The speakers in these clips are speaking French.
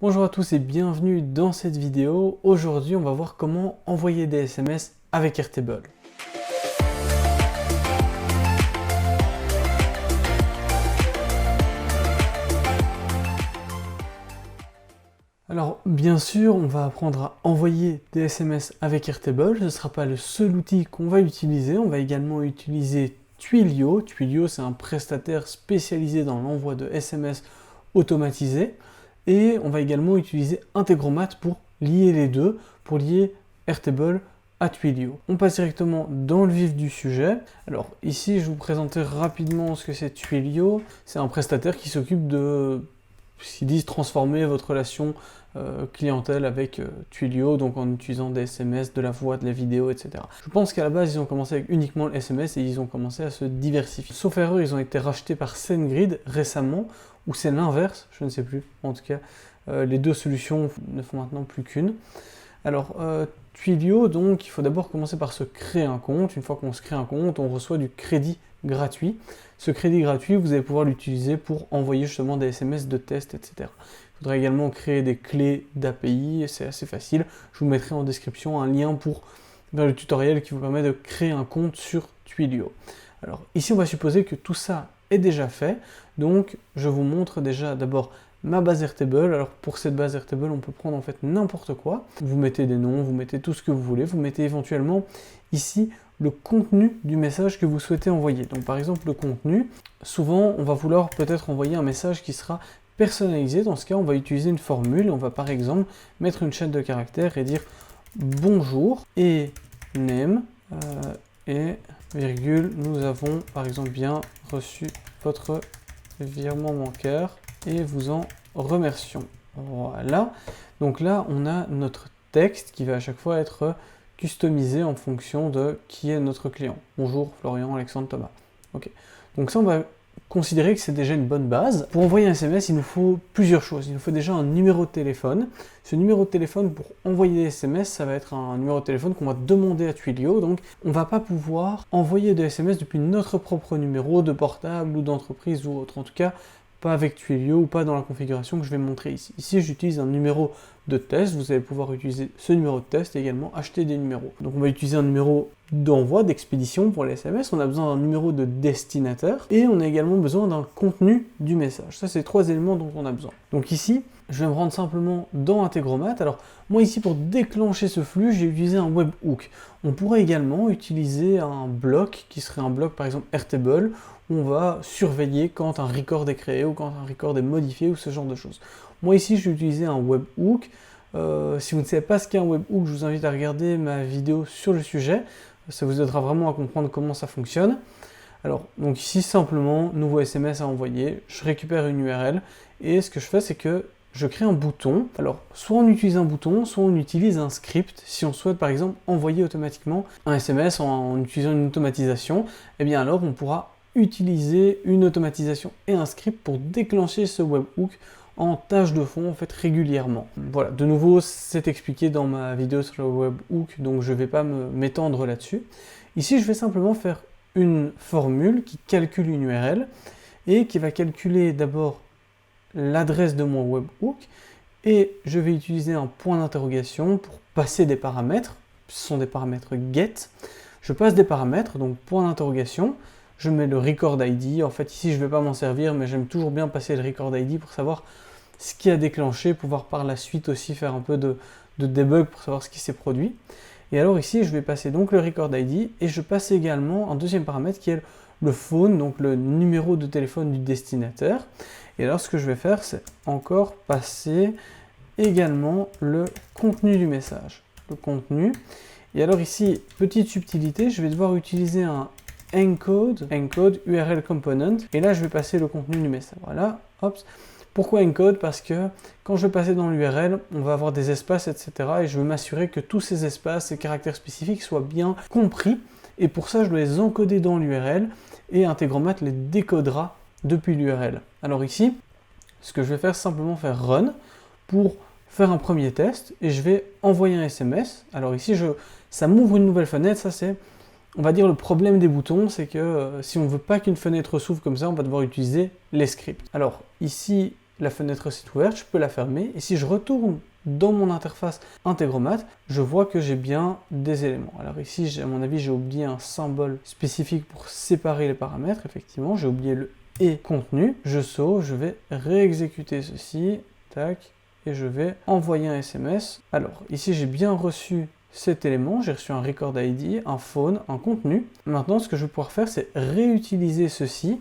Bonjour à tous et bienvenue dans cette vidéo. Aujourd'hui, on va voir comment envoyer des SMS avec Airtable. Alors, bien sûr, on va apprendre à envoyer des SMS avec Airtable. Ce ne sera pas le seul outil qu'on va utiliser. On va également utiliser Twilio. Twilio, c'est un prestataire spécialisé dans l'envoi de SMS automatisé. Et on va également utiliser Integromat pour lier les deux, pour lier Airtable à Twilio. On passe directement dans le vif du sujet. Alors ici, je vais vous présenter rapidement ce que c'est Twilio. C'est un prestataire qui s'occupe de, s'ils disent, transformer votre relation clientèle avec Twilio, donc en utilisant des SMS, de la voix, de la vidéo, etc. Je pense qu'à la base, ils ont commencé avec uniquement le SMS et ils ont commencé à se diversifier. Sauf erreur, ils ont été rachetés par SendGrid récemment, ou c'est l'inverse, je ne sais plus. En tout cas, les deux solutions ne font maintenant plus qu'une. Alors, Twilio, donc, il faut d'abord commencer par se créer un compte. Une fois qu'on se crée un compte, on reçoit du crédit gratuit. Ce crédit gratuit, vous allez pouvoir l'utiliser pour envoyer justement des SMS de test, etc. Il faudra également créer des clés d'API, c'est assez facile. Je vous mettrai en description un lien vers le tutoriel qui vous permet de créer un compte sur Twilio. Alors, ici, on va supposer que tout ça est déjà fait. Donc, je vous montre déjà d'abord ma base Airtable. Alors pour cette base Airtable, on peut prendre en fait n'importe quoi. Vous mettez des noms, vous mettez tout ce que vous voulez, vous mettez éventuellement ici le contenu du message que vous souhaitez envoyer. Donc par exemple le contenu, souvent on va vouloir peut-être envoyer un message qui sera personnalisé. Dans ce cas, on va utiliser une formule. On va par exemple mettre une chaîne de caractères et dire bonjour et name et virgule, nous avons par exemple bien reçu votre virement bancaire et vous en remercions. Voilà. Donc là, on a notre texte qui va à chaque fois être customisé en fonction de qui est notre client. Bonjour Florian, Alexandre, Thomas. Ok. Donc ça, on va considérer que c'est déjà une bonne base. Pour envoyer un SMS, il nous faut plusieurs choses. Il nous faut déjà un numéro de téléphone. Ce numéro de téléphone, pour envoyer des SMS, ça va être un numéro de téléphone qu'on va demander à Twilio. Donc, on ne va pas pouvoir envoyer des SMS depuis notre propre numéro de portable ou d'entreprise ou autre. En tout cas, pas avec Twilio ou pas dans la configuration que je vais montrer ici. Ici, j'utilise un numéro de test. Vous allez pouvoir utiliser ce numéro de test et également acheter des numéros. Donc, on va utiliser un numéro d'envoi, d'expédition pour les SMS. On a besoin d'un numéro de destinataire et on a également besoin d'un contenu du message. Ça, c'est 3 éléments dont on a besoin. Donc ici, je vais me rendre simplement dans Integromat. Alors, moi ici, pour déclencher ce flux, j'ai utilisé un webhook. On pourrait également utiliser un bloc qui serait un bloc, par exemple, Airtable, où on va surveiller quand un record est créé ou quand un record est modifié ou ce genre de choses. Moi ici, j'ai utilisé un webhook. Si vous ne savez pas ce qu'est un webhook, je vous invite à regarder ma vidéo sur le sujet. Ça vous aidera vraiment à comprendre comment ça fonctionne. Alors, donc ici, simplement, nouveau SMS à envoyer. Je récupère une URL et ce que je fais, c'est que je crée un bouton. Alors, soit on utilise un bouton, soit on utilise un script. Si on souhaite, par exemple, envoyer automatiquement un SMS en utilisant une automatisation, eh bien alors, on pourra utiliser une automatisation et un script pour déclencher ce webhook en tâche de fond en fait régulièrement. Voilà, de nouveau c'est expliqué dans ma vidéo sur le webhook, donc je ne vais pas m'étendre là-dessus. Ici je vais simplement faire une formule qui calcule une URL et qui va calculer d'abord l'adresse de mon webhook et je vais utiliser un point d'interrogation pour passer des paramètres. Ce sont des paramètres get. Je passe des paramètres, donc point d'interrogation. Je mets le record ID. En fait, ici, je ne vais pas m'en servir, mais j'aime toujours bien passer le record ID pour savoir ce qui a déclenché, pouvoir par la suite aussi faire un peu de debug pour savoir ce qui s'est produit. Et alors ici, je vais passer donc le record ID et je passe également un deuxième paramètre qui est le phone, donc le numéro de téléphone du destinataire. Et alors, ce que je vais faire, c'est encore passer également le contenu du message. Le contenu. Et alors ici, petite subtilité, je vais devoir utiliser un encode URL component et là je vais passer le contenu du message. Voilà, hop. Pourquoi encode? Parce que quand je vais passer dans l'URL, on va avoir des espaces, etc. Et je veux m'assurer que tous ces espaces, ces caractères spécifiques soient bien compris. Et pour ça, je dois les encoder dans l'URL et Integromat les décodera depuis l'URL. Alors ici, ce que je vais faire, c'est simplement faire run pour faire un premier test et je vais envoyer un SMS. Alors ici, ça m'ouvre une nouvelle fenêtre. Ça, c'est, on va dire, le problème des boutons, c'est que si on ne veut pas qu'une fenêtre s'ouvre comme ça, on va devoir utiliser les scripts. Alors ici, la fenêtre site ouverte, je peux la fermer. Et si je retourne dans mon interface Integromat, je vois que j'ai bien des éléments. Alors ici, à mon avis, j'ai oublié un symbole spécifique pour séparer les paramètres. Effectivement, j'ai oublié le « et » contenu. Je sauve, je vais réexécuter ceci. Tac. Et je vais envoyer un SMS. Alors ici, j'ai bien reçu cet élément, j'ai reçu un record ID, un phone, un contenu. Maintenant, ce que je vais pouvoir faire, c'est réutiliser ceci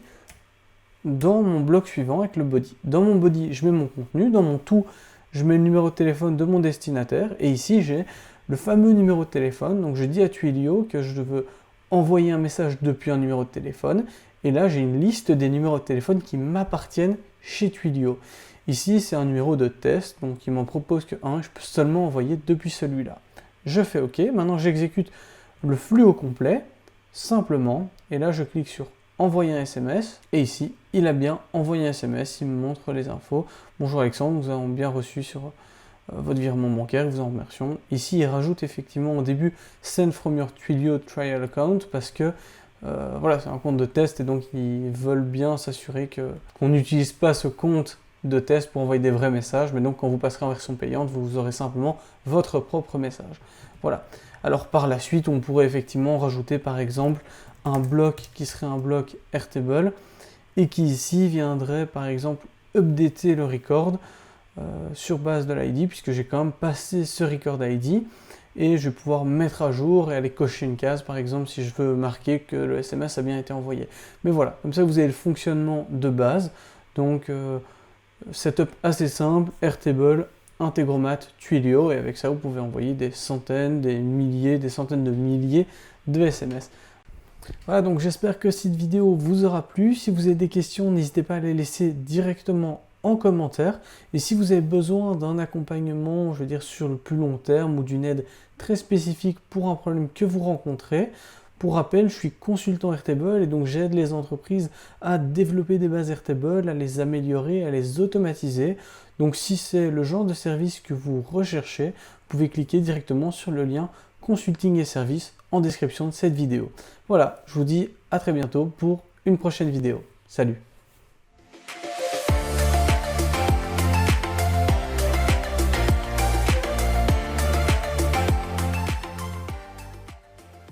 dans mon bloc suivant avec le body. Dans mon body, je mets mon contenu, dans mon tout, je mets le numéro de téléphone de mon destinataire, et ici, j'ai le fameux numéro de téléphone. Donc je dis à Twilio que je veux envoyer un message depuis un numéro de téléphone, et là, j'ai une liste des numéros de téléphone qui m'appartiennent chez Twilio. Ici, c'est un numéro de test, donc il m'en propose que un, je peux seulement envoyer depuis celui-là. Je fais OK, maintenant j'exécute le flux au complet, simplement, et là je clique sur envoyer un SMS, et ici, il a bien envoyé un SMS, il me montre les infos. Bonjour Alexandre, nous avons bien reçu sur votre virement bancaire, nous vous en remercions. Ici, il rajoute effectivement au début Send from your Twilio trial account, parce que voilà, c'est un compte de test, et donc ils veulent bien s'assurer qu'on n'utilise pas ce compte de test pour envoyer des vrais messages, mais donc quand vous passerez en version payante, vous aurez simplement votre propre message. Voilà. Alors par la suite, on pourrait effectivement rajouter par exemple un bloc qui serait un bloc Airtable et qui ici viendrait par exemple updater le record sur base de l'ID, puisque j'ai quand même passé ce record ID et je vais pouvoir mettre à jour et aller cocher une case par exemple si je veux marquer que le SMS a bien été envoyé. Mais voilà, comme ça vous avez le fonctionnement de base. Donc setup assez simple, Airtable, Integromat, Twilio, et avec ça vous pouvez envoyer des centaines, des milliers, des centaines de milliers de SMS. Voilà, donc j'espère que cette vidéo vous aura plu. Si vous avez des questions, n'hésitez pas à les laisser directement en commentaire. Et si vous avez besoin d'un accompagnement, je veux dire sur le plus long terme, ou d'une aide très spécifique pour un problème que vous rencontrez, pour rappel, je suis consultant Airtable et donc j'aide les entreprises à développer des bases Airtable, à les améliorer, à les automatiser. Donc si c'est le genre de service que vous recherchez, vous pouvez cliquer directement sur le lien Consulting et services en description de cette vidéo. Voilà, je vous dis à très bientôt pour une prochaine vidéo. Salut!